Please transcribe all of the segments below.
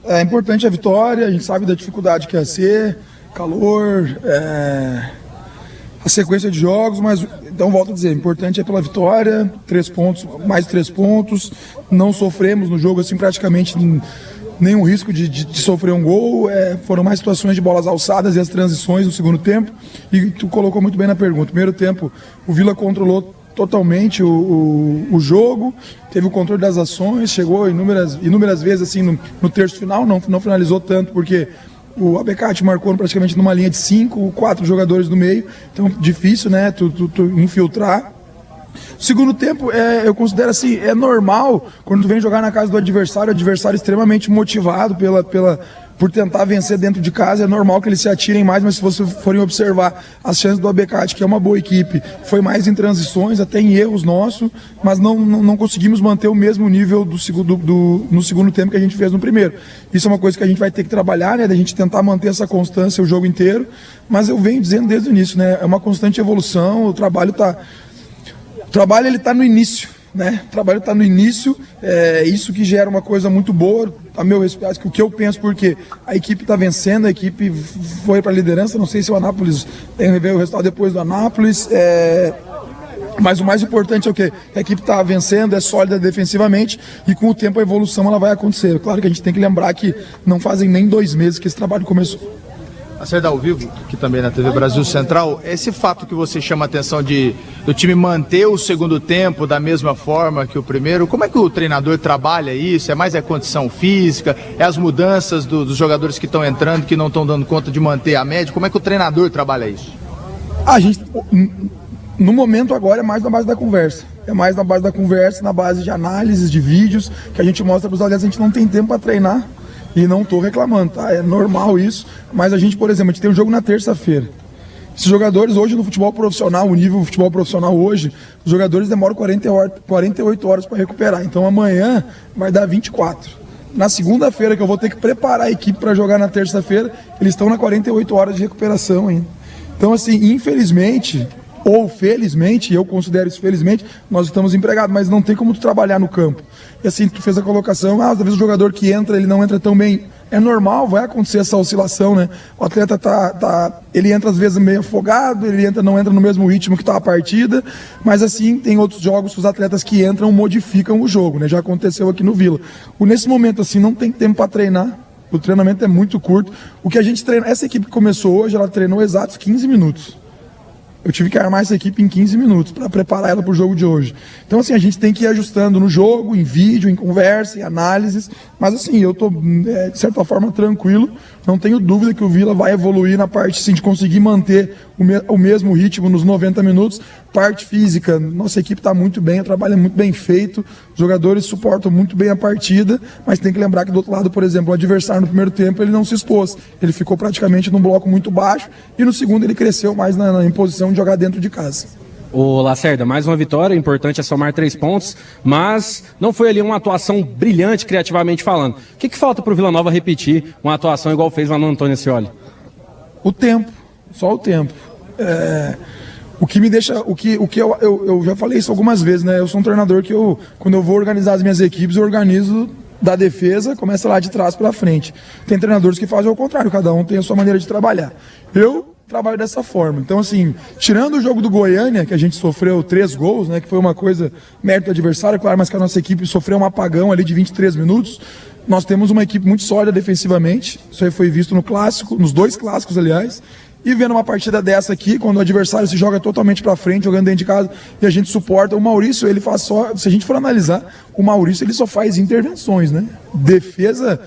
É importante a vitória, a gente sabe da dificuldade que ia ser, calor, a sequência de jogos, mas então volto a dizer, importante é pela vitória, 3 pontos, mais 3 pontos, não sofremos no jogo assim praticamente nenhum risco de sofrer um gol, foram mais situações de bolas alçadas e as transições no segundo tempo, e tu colocou muito bem na pergunta. Primeiro tempo o Vila controlou totalmente o jogo, teve o controle das ações, chegou inúmeras vezes assim no terço final, não finalizou tanto porque o Abecate marcou praticamente numa linha de 5, 4 jogadores no meio, então difícil, né, tu infiltrar. Segundo tempo, eu considero assim, é normal quando tu vem jogar na casa do adversário extremamente motivado por tentar vencer dentro de casa, é normal que eles se atirem mais, mas se vocês forem observar as chances do Abecate, que é uma boa equipe, foi mais em transições, até em erros nossos, mas não conseguimos manter o mesmo nível no segundo tempo que a gente fez no primeiro. Isso é uma coisa que a gente vai ter que trabalhar, né, da gente tentar manter essa constância o jogo inteiro, mas eu venho dizendo desde o início, né, é uma constante evolução, o trabalho ele está no início, né? O trabalho está no início, isso que gera uma coisa muito boa, a meu respeito, o que eu penso, porque a equipe está vencendo, a equipe foi para a liderança, não sei se o Anápolis tem que ver o resultado depois do Anápolis, mas o mais importante é o quê? A equipe está vencendo, é sólida defensivamente e com o tempo a evolução ela vai acontecer. Claro que a gente tem que lembrar que não fazem nem 2 meses que esse trabalho começou. Acertar ao vivo, aqui também na TV Brasil Central, esse fato que você chama a atenção do time manter o segundo tempo da mesma forma que o primeiro, como é que o treinador trabalha isso? É mais a condição física, é as mudanças dos jogadores que estão entrando, que não estão dando conta de manter a média? Como é que o treinador trabalha isso? A gente, no momento agora, é mais na base da conversa. É mais na base da conversa, na base de análises, de vídeos, que a gente mostra para os atletas, a gente não tem tempo para treinar. E não estou reclamando, tá? É normal isso, mas a gente, por exemplo, a gente tem um jogo na terça-feira. Esses jogadores hoje no futebol profissional, o nível do futebol profissional hoje, os jogadores demoram 48 horas para recuperar. Então amanhã vai dar 24. Na segunda-feira, que eu vou ter que preparar a equipe para jogar na terça-feira, eles estão na 48 horas de recuperação ainda. Então, assim, infelizmente, ou felizmente, eu considero isso felizmente, nós estamos empregados, mas não tem como tu trabalhar no campo. E assim, tu fez a colocação, às vezes o jogador que entra, ele não entra tão bem. É normal, vai acontecer essa oscilação, né? O atleta ele entra às vezes meio afogado, não entra no mesmo ritmo que está a partida, mas assim, tem outros jogos que os atletas que entram modificam o jogo, né? Já aconteceu aqui no Vila. Nesse momento, assim, não tem tempo para treinar, o treinamento é muito curto. O que a gente treina, essa equipe que começou hoje, ela treinou exatos 15 minutos. Eu tive que armar essa equipe em 15 minutos para preparar ela para o jogo de hoje. Então, assim, a gente tem que ir ajustando no jogo, em vídeo, em conversa, em análises. Mas, assim, eu estou, de certa forma, tranquilo. Não tenho dúvida que o Vila vai evoluir na parte, sim, de conseguir manter o mesmo ritmo nos 90 minutos. Parte física, nossa equipe está muito bem, o trabalho é muito bem feito. Os jogadores suportam muito bem a partida. Mas tem que lembrar que, do outro lado, por exemplo, o adversário no primeiro tempo, ele não se expôs. Ele ficou praticamente num bloco muito baixo. E no segundo ele cresceu mais na imposição de jogar dentro de casa. Ô Lacerda, mais uma vitória, o importante é somar 3 pontos, mas não foi ali uma atuação brilhante criativamente falando. O que falta para o Vila Nova repetir uma atuação igual fez lá no Antônio Scioli? O tempo, só o tempo. O que me deixa, eu já falei isso algumas vezes, né? Eu sou um treinador que quando eu vou organizar as minhas equipes, eu organizo da defesa, começa lá de trás para frente. Tem treinadores que fazem ao contrário, cada um tem a sua maneira de trabalhar. Eu trabalho dessa forma. Então, assim, tirando o jogo do Goiânia, que a gente sofreu 3 gols, né, que foi uma coisa mérito do adversário, claro, mas que a nossa equipe sofreu um apagão ali de 23 minutos, nós temos uma equipe muito sólida defensivamente. Isso aí foi visto no clássico, nos 2 clássicos, aliás. E vendo uma partida dessa aqui, quando o adversário se joga totalmente para frente, jogando dentro de casa, e a gente suporta, o Maurício, ele faz só, se a gente for analisar, o Maurício, ele só faz intervenções, né? Defesa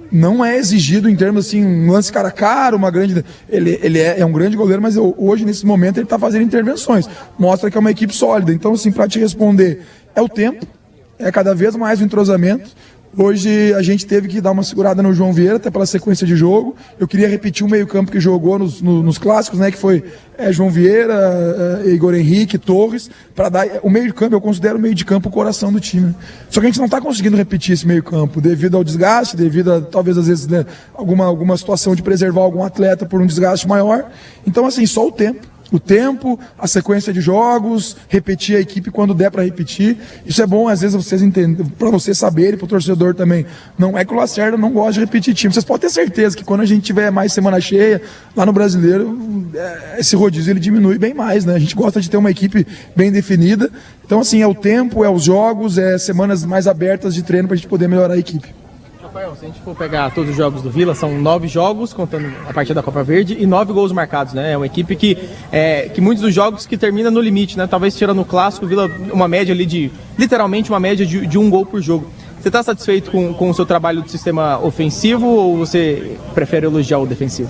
não é exigido em termos assim, um lance cara a cara, uma grande. Ele é um grande goleiro, mas hoje, nesse momento, ele está fazendo intervenções. Mostra que é uma equipe sólida. Então, assim, para te responder, é o tempo, é cada vez mais o entrosamento. Hoje a gente teve que dar uma segurada no João Vieira, até pela sequência de jogo. Eu queria repetir o meio-campo que jogou nos clássicos, né? Que foi João Vieira, Igor Henrique, Torres, para dar o meio-campo. Eu considero o meio de campo o coração do time. Só que a gente não está conseguindo repetir esse meio-campo devido ao desgaste, devido a talvez às vezes, né, alguma situação de preservar algum atleta por um desgaste maior. Então, assim, só o tempo. o tempo, a sequência de jogos, repetir a equipe quando der para repetir. Isso é bom, às vezes, vocês entenderem, para vocês saberem, para o torcedor também. Não é que o Lacerda não gosta de repetir time. Vocês podem ter certeza que quando a gente tiver mais semana cheia, lá no Brasileiro, esse rodízio ele diminui bem mais, né? A gente gosta de ter uma equipe bem definida. Então, assim, é o tempo, é os jogos, é semanas mais abertas de treino para a gente poder melhorar a equipe. Rafael, se a gente for pegar todos os jogos do Vila, são 9 jogos, contando a partida da Copa Verde, e 9 gols marcados, né? É uma equipe que muitos dos jogos que termina no limite, né? Talvez tirando o clássico, o Vila uma média ali literalmente uma média de 1 gol por jogo. Você está satisfeito com o seu trabalho do sistema ofensivo ou você prefere elogiar o defensivo?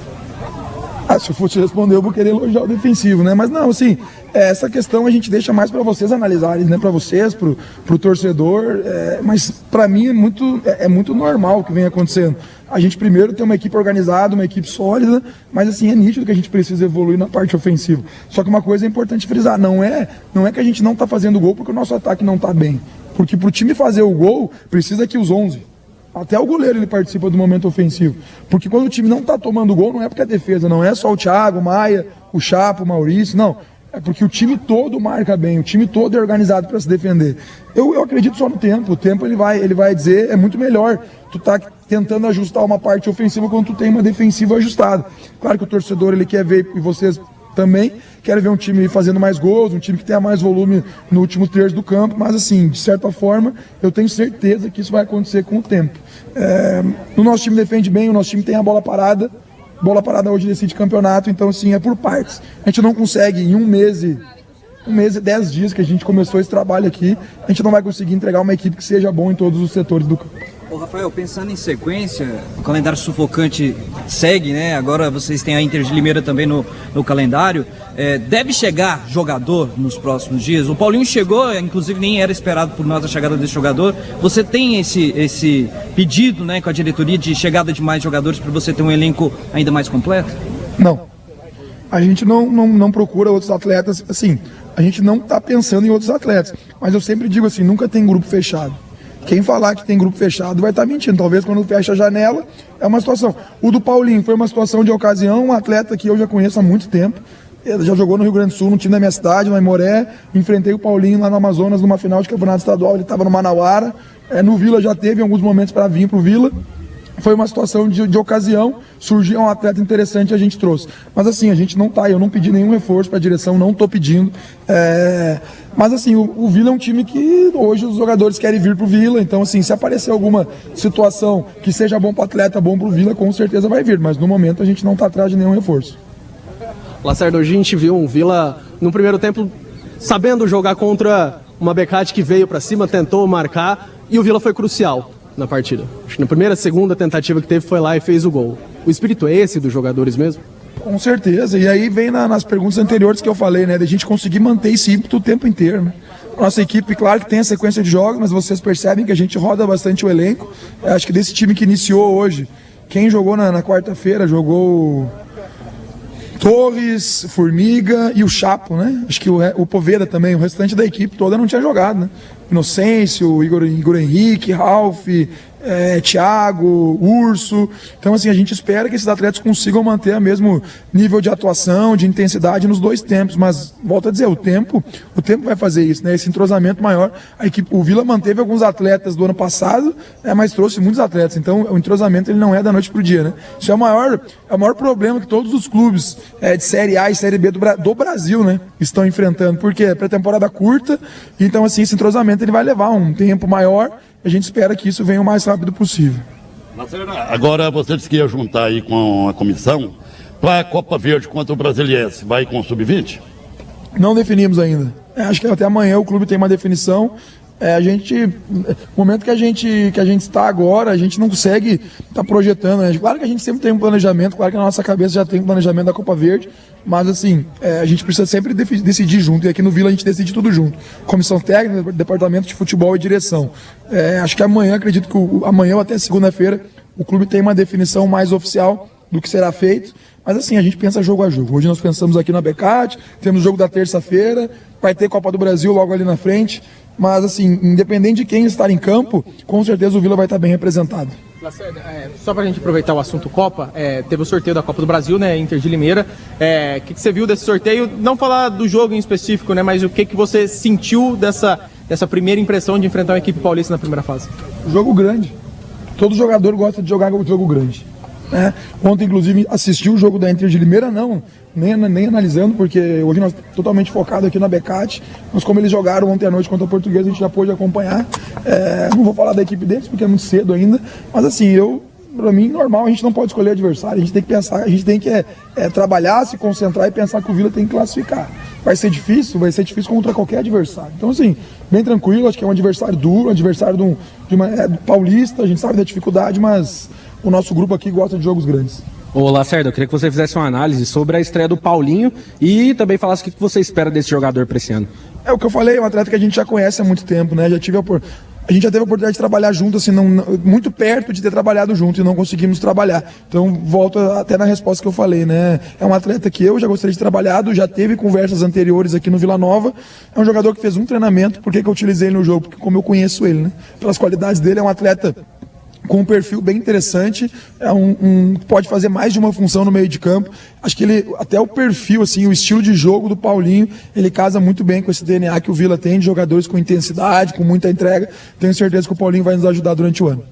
Se eu fosse responder, eu vou querer elogiar o defensivo, né? Mas não, assim, essa questão a gente deixa mais para vocês analisarem, né? Para vocês, pro torcedor, mas para mim é muito normal o que vem acontecendo. A gente primeiro tem uma equipe organizada, uma equipe sólida, mas assim, é nítido que a gente precisa evoluir na parte ofensiva. Só que uma coisa é importante frisar, não é que a gente não tá fazendo gol porque o nosso ataque não tá bem. Porque pro time fazer o gol, precisa que os 11... Até o goleiro ele participa do momento ofensivo. Porque quando o time não está tomando gol, não é porque é defesa, não é só o Thiago, o Maia, o Chapo, o Maurício, não. É porque o time todo marca bem, o time todo é organizado para se defender. Eu acredito só no tempo. O tempo ele vai dizer, é muito melhor tu tá tentando ajustar uma parte ofensiva quando tu tem uma defensiva ajustada. Claro que o torcedor ele quer ver, e vocês também querem ver um time fazendo mais gols, um time que tenha mais volume no último terço do campo, mas assim, de certa forma, eu tenho certeza que isso vai acontecer com o tempo. O nosso time defende bem, o nosso time tem a bola parada hoje decide campeonato, então assim, é por partes. A gente não consegue em um mês e 10 dias que a gente começou esse trabalho aqui, a gente não vai conseguir entregar uma equipe que seja bom em todos os setores do campo. Ô Rafael, pensando em sequência, o calendário sufocante segue, né? Agora vocês têm a Inter de Limeira também no calendário. Deve chegar jogador nos próximos dias? O Paulinho chegou, inclusive nem era esperado por nós a chegada desse jogador. Você tem esse pedido, né, com a diretoria de chegada de mais jogadores para você ter um elenco ainda mais completo? Não. A gente não procura outros atletas, assim, a gente não está pensando em outros atletas. Mas eu sempre digo assim, nunca tem grupo fechado. Quem falar que tem grupo fechado vai estar mentindo. Talvez quando fecha a janela, é uma situação. O do Paulinho foi uma situação de ocasião, um atleta que eu já conheço há muito tempo. Ele já jogou no Rio Grande do Sul, no time da minha cidade, no Aimoré. Enfrentei o Paulinho lá no Amazonas, numa final de campeonato estadual. Ele estava no Manauara. No Vila já teve alguns momentos para vir para o Vila. Foi uma situação de ocasião, surgiu um atleta interessante e a gente trouxe. Mas assim, a gente não tá, eu não pedi nenhum reforço para a direção, não estou pedindo. Mas assim, o Vila é um time que hoje os jogadores querem vir pro Vila, então assim, se aparecer alguma situação que seja bom para o atleta, bom pro Vila, com certeza vai vir. Mas no momento a gente não está atrás de nenhum reforço. Lacerda, hoje a gente viu um Vila no primeiro tempo sabendo jogar contra uma Becate que veio para cima, tentou marcar e o Vila foi crucial na partida. Acho que na primeira, segunda tentativa que teve foi lá e fez o gol. O espírito é esse dos jogadores mesmo? Com certeza, e aí vem nas perguntas anteriores que eu falei, né, da gente conseguir manter esse ímpeto o tempo inteiro, né? Nossa equipe, claro que tem a sequência de jogos, mas vocês percebem que a gente roda bastante o elenco. Acho que desse time que iniciou hoje, quem jogou na quarta-feira, jogou Torres, Formiga e o Chapo, né? Acho que o Poveda também, o restante da equipe toda não tinha jogado, né? Inocêncio, Igor Henrique, Ralf, Thiago, Urso. Então, assim, a gente espera que esses atletas consigam manter o mesmo nível de atuação, de intensidade nos dois tempos. Mas, volto a dizer, o tempo vai fazer isso, né? Esse entrosamento maior. A equipe, o Vila manteve alguns atletas do ano passado, mas trouxe muitos atletas. Então, o entrosamento ele não é da noite pro dia, né? Isso é o maior problema que todos os clubes de Série A e Série B do Brasil, né, estão enfrentando. Porque é pré-temporada curta, então, assim, esse entrosamento ele vai levar um tempo maior. A gente espera que isso venha o mais rápido possível. Agora você disse que ia juntar aí com a comissão para a Copa Verde contra o Brasiliense. Vai com o Sub-20? Não definimos ainda. Acho que até amanhã o clube tem uma definição. No momento que a gente está agora, a gente não consegue estar projetando, né? Claro que a gente sempre tem um planejamento, claro que na nossa cabeça já tem um planejamento da Copa Verde, mas assim, a gente precisa sempre decidir junto, e aqui no Vila a gente decide tudo junto. Comissão técnica, departamento de futebol e direção. Acho que amanhã, acredito que amanhã ou até segunda-feira, o clube tem uma definição mais oficial do que será feito. Mas assim, a gente pensa jogo a jogo. Hoje nós pensamos aqui na Becate, temos o jogo da terça-feira, vai ter Copa do Brasil logo ali na frente. Mas assim, independente de quem estar em campo, com certeza o Vila vai estar bem representado. Lacerda, só pra gente aproveitar o assunto Copa, teve o sorteio da Copa do Brasil, né, Inter de Limeira. O que você viu desse sorteio? Não falar do jogo em específico, né, mas o que você sentiu dessa primeira impressão de enfrentar uma equipe paulista na primeira fase? Jogo grande. Todo jogador gosta de jogar jogo grande. Né? Ontem, inclusive, assisti o jogo da Inter de Limeira, nem analisando, porque hoje nós estamos totalmente focados aqui na Becate, mas como eles jogaram ontem à noite contra o Português, a gente já pôde acompanhar. Não vou falar da equipe deles, porque é muito cedo ainda, mas assim, pra mim, normal, a gente não pode escolher adversário, a gente tem que pensar, a gente tem que trabalhar, se concentrar e pensar que o Vila tem que classificar. Vai ser difícil contra qualquer adversário. Então, assim, bem tranquilo, acho que é um adversário duro, um adversário do paulista, a gente sabe da dificuldade, mas o nosso grupo aqui gosta de jogos grandes. Ô Lacerda, eu queria que você fizesse uma análise sobre a estreia do Paulinho e também falasse o que você espera desse jogador para esse ano. É o que eu falei, é um atleta que a gente já conhece há muito tempo, né? A gente já teve a oportunidade de trabalhar junto, assim, muito perto de ter trabalhado junto e não conseguimos trabalhar. Então, volto até na resposta que eu falei, né? É um atleta que eu já gostaria de trabalhar, já teve conversas anteriores aqui no Vila Nova. É um jogador que fez um treinamento. Por que eu utilizei ele no jogo? Porque como eu conheço ele, né? Pelas qualidades dele, é um atleta com um perfil bem interessante, pode fazer mais de uma função no meio de campo. Acho que ele, até o perfil, assim, o estilo de jogo do Paulinho, ele casa muito bem com esse DNA que o Vila tem, de jogadores com intensidade, com muita entrega. Tenho certeza que o Paulinho vai nos ajudar durante o ano.